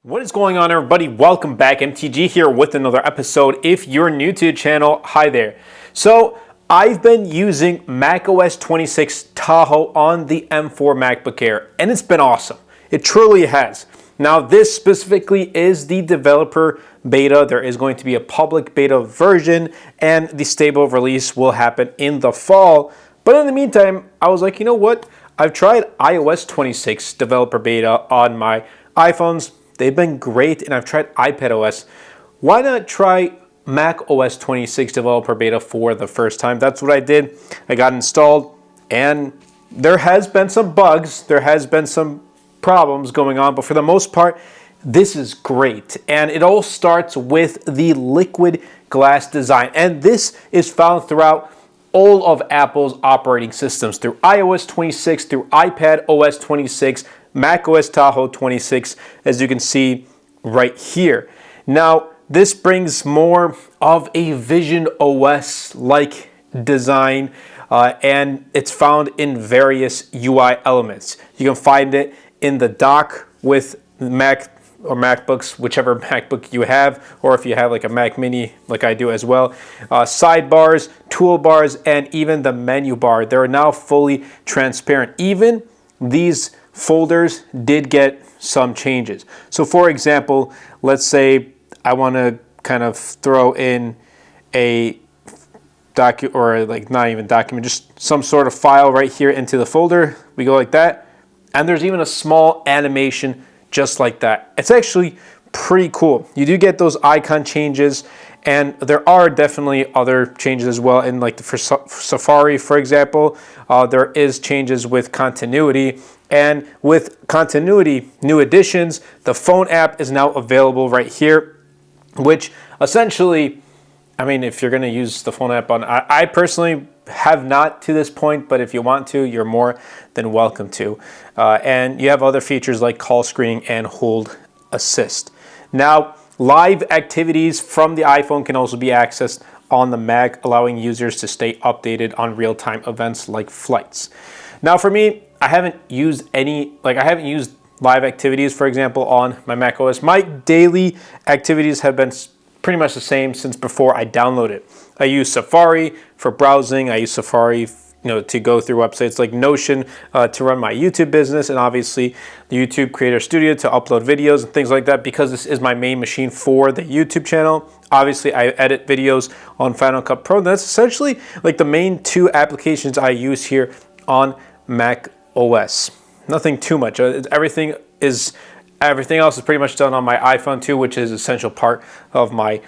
What is going on, everybody? Welcome back. MTG here with another episode. If you're new to the channel, hi there. So I've been using macOS 26 Tahoe on the M4 MacBook Air, and it's been awesome. It truly has. Now, this specifically is the developer beta. There is going to be a public beta version, and the stable release will happen in the fall. But in the meantime, I was like, you know what? I've tried iOS 26 developer beta on my iPhones. They've been great, and I've tried iPadOS. Why not try macOS 26 developer beta for the first time? That's what I did. I got installed, and there has been some bugs. There has been some problems going on, but for the most part, this is great. And it all starts with the liquid glass design. And this is found throughout all of Apple's operating systems, through iOS 26, through iPadOS 26, macOS Tahoe 26, as you can see right here. Now, this brings more of a Vision OS-like design, and it's found in various UI elements. You can find it in the dock with Mac or MacBooks, whichever MacBook you have, or if you have like a Mac Mini like I do as well. Sidebars, toolbars, and even the menu bar, they're now fully transparent. Even these folders did get some changes. So for example, let's say I want to kind of throw in a document, or like not even document, just some sort of file right here into the folder. We go like that, and there's even a small animation just like that. It's actually pretty cool. You do get those icon changes, and there are definitely other changes as well. In like for Safari, for example, there is changes with continuity. And with continuity, new additions, the phone app is now available right here, which essentially, I mean, if you're going to use the phone app on, I personally have not to this point, but if you want to, you're more than welcome to. And you have other features like call screening and hold assist. Now, live activities from the iPhone can also be accessed on the Mac, allowing users to stay updated on real-time events like flights. Now, for me, I haven't used live activities, for example, on my macOS. My daily activities have been pretty much the same since before I downloaded it. I use Safari for browsing. I use Safari, to go through websites like Notion to run my YouTube business, and obviously the YouTube Creator Studio to upload videos and things like that, because this is my main machine for the YouTube channel. Obviously, I edit videos on Final Cut Pro. That's essentially like the main two applications I use here on Mac OS. Nothing too much. Everything else is pretty much done on my iPhone too, which is an essential part of my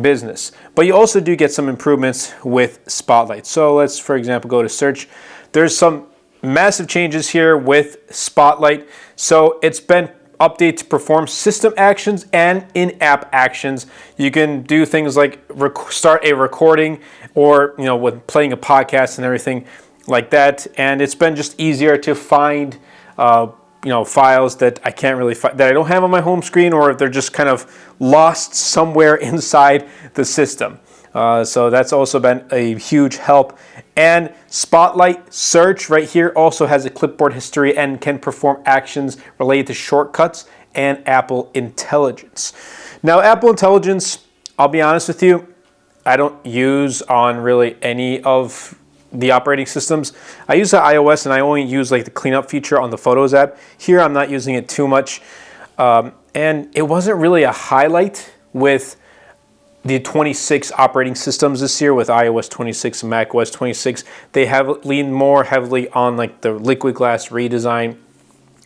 business. But you also do get some improvements with Spotlight. So let's, for example, go to search. There's some massive changes here with Spotlight. So it's been updated to perform system actions and in-app actions. You can do things like start a recording, or with playing a podcast and everything like that. And it's been just easier to find files that I can't really find, that I don't have on my home screen, or if they're just kind of lost somewhere inside the system. So that's also been a huge help. And Spotlight Search right here also has a clipboard history and can perform actions related to shortcuts and Apple Intelligence. Now, Apple Intelligence, I'll be honest with you, I don't use on really any of the operating systems. I use the iOS, and I only use like the cleanup feature on the Photos app. Here, I'm not using it too much. And it wasn't really a highlight with the 26 operating systems this year, with iOS 26 and macOS 26. They have leaned more heavily on like the liquid glass redesign,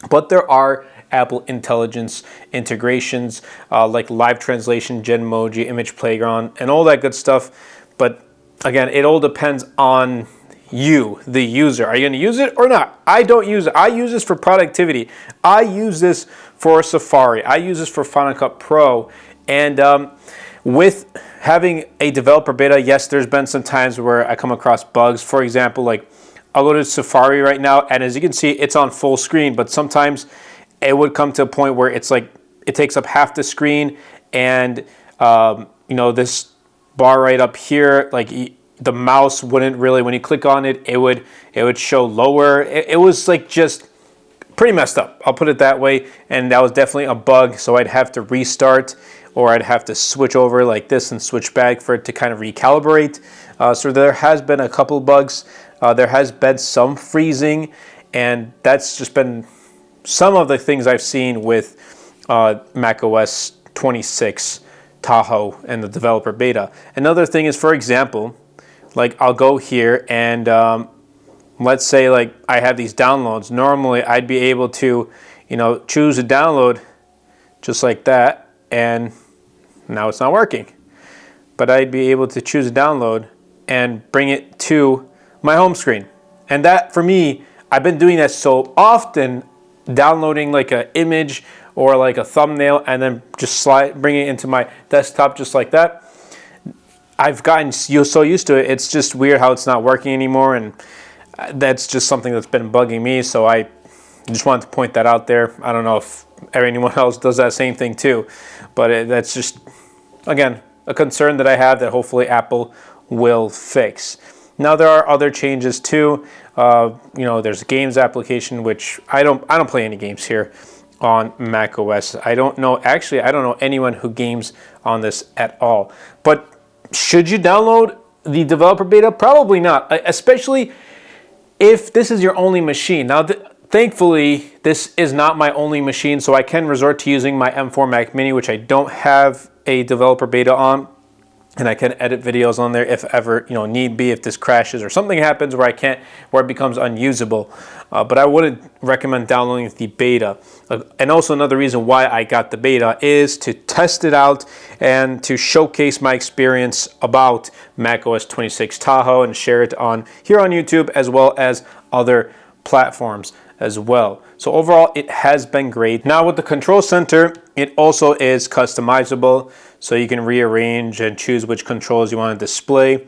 but there are Apple Intelligence integrations like live translation, Genmoji, Image Playground, and all that good stuff. But again, it all depends on you, the user. Are you going to use it or not? I don't use it. I use this for productivity. I use this for Safari. I use this for Final Cut Pro. And with having a developer beta, yes, there's been some times where I come across bugs. For example, like I'll go to Safari right now, and as you can see, it's on full screen, but sometimes it would come to a point where it's like it takes up half the screen, and this bar right up here, like the mouse wouldn't really, when you click on it, it would show lower. It was like just pretty messed up. I'll put it that way. And that was definitely a bug. So I'd have to restart, or I'd have to switch over like this and switch back for it to kind of recalibrate. So there has been a couple bugs. There has been some freezing, and that's just been some of the things I've seen with macOS 26 Tahoe and the developer beta. Another thing is, for example, like I'll go here and let's say like I have these downloads. Normally I'd be able to, choose a download just like that, and now it's not working. But I'd be able to choose a download and bring it to my home screen. And that, for me, I've been doing that so often, downloading like an image or like a thumbnail and then just bring it into my desktop just like that. I've gotten so used to it, it's just weird how it's not working anymore, and that's just something that's been bugging me, so I just wanted to point that out there. I don't know if anyone else does that same thing too, but that's just, again, a concern that I have that hopefully Apple will fix. Now there are other changes too. There's a games application, which I don't play any games here on macOS. I don't know anyone who games on this at all. But should you download the developer beta? Probably not, especially if this is your only machine. Now, thankfully, this is not my only machine, so I can resort to using my M4 Mac Mini, which I don't have a developer beta on, and I can edit videos on there if ever need be, if this crashes or something happens where it becomes unusable. But I wouldn't recommend downloading the beta. And also another reason why I got the beta is to test it out and to showcase my experience about macOS 26 Tahoe and share it here on YouTube as well as other platforms as well. So overall, it has been great. Now with the control center, it also is customizable, so you can rearrange and choose which controls you want to display.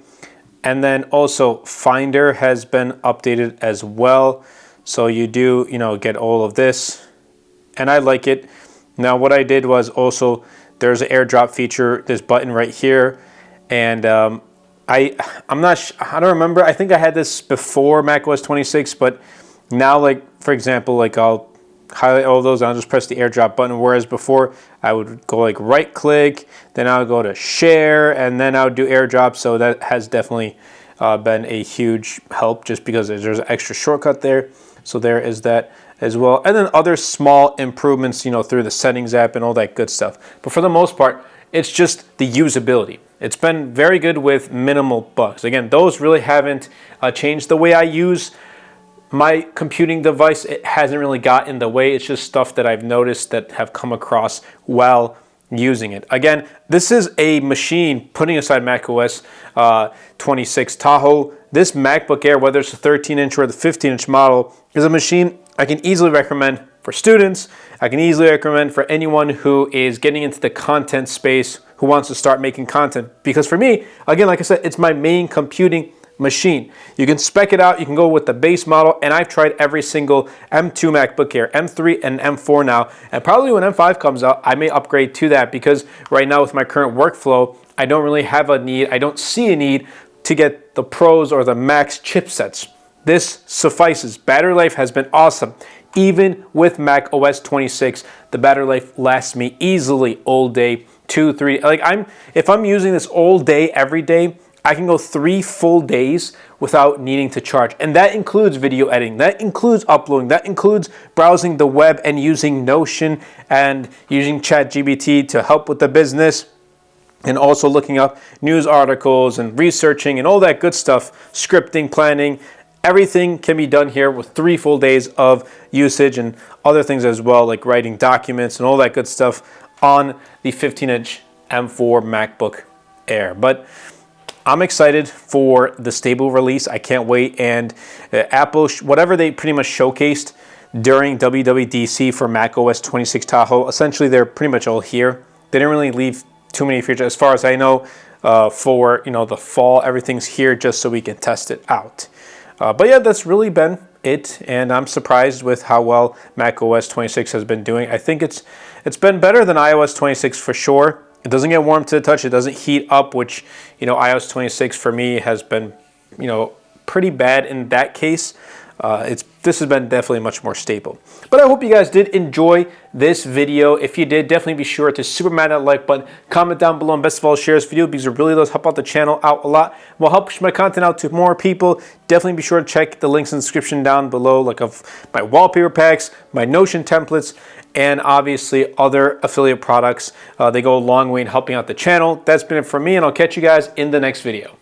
And then also Finder has been updated as well, so you do get all of this, and I like it. Now what I did was also, there's an AirDrop feature, this button right here, and I don't remember, I think I had this before macOS 26, but now, like for example, like I'll highlight all those and I'll just press the AirDrop button, whereas before I would go like right click, then I'll go to share, and then I would do AirDrop. So that has definitely been a huge help, just because there's an extra shortcut there. So there is that as well, and then other small improvements through the settings app and all that good stuff. But for the most part, it's just the usability. It's been very good with minimal bugs. Again, those really haven't changed the way I use my computing device. It hasn't really got in the way. It's just stuff that I've noticed that have come across while using it. Again, this is a machine, putting aside macOS 26 Tahoe, this MacBook Air, whether it's the 13-inch or the 15-inch model, is a machine I can easily recommend for students. I can easily recommend for anyone who is getting into the content space, who wants to start making content. Because for me, again, like I said, it's my main computing machine. You can spec it out, you can go with the base model, and I've tried every single M2 MacBook Air, M3 and M4 now, and probably when M5 comes out, I may upgrade to that, because right now with my current workflow, I don't really have a need, I don't see a need to get the Pros or the Max chipsets. This suffices. Battery life has been awesome. Even with macOS 26, the battery life lasts me easily all day, 2, 3, if I'm using this all day, every day, I can go 3 full days without needing to charge. And that includes video editing, that includes uploading, that includes browsing the web and using Notion and using ChatGPT to help with the business, and also looking up news articles and researching and all that good stuff, scripting, planning. Everything can be done here with 3 full days of usage, and other things as well, like writing documents and all that good stuff on the 15-inch M4 MacBook Air. But I'm excited for the stable release. I can't wait. And Apple, whatever they pretty much showcased during WWDC for macOS 26 Tahoe, essentially they're pretty much all here. They didn't really leave too many features, as far as I know, for the fall. Everything's here just so we can test it out. But yeah, that's really been it, and I'm surprised with how well macOS 26 has been doing. I think it's been better than iOS 26 for sure. It doesn't get warm to the touch. It doesn't heat up, which, iOS 26 for me has been, pretty bad in that case. this has been definitely much more stable. But I hope you guys did enjoy this video. If you did, definitely be sure to super smash that like button, comment down below, and best of all, share this video because it really does help out the channel out a lot. Will help push my content out to more people. Definitely be sure to check the links in the description down below, like of my wallpaper packs, my Notion templates, and obviously other affiliate products. They go a long way in helping out the channel. That's been it for me, and I'll catch you guys in the next video.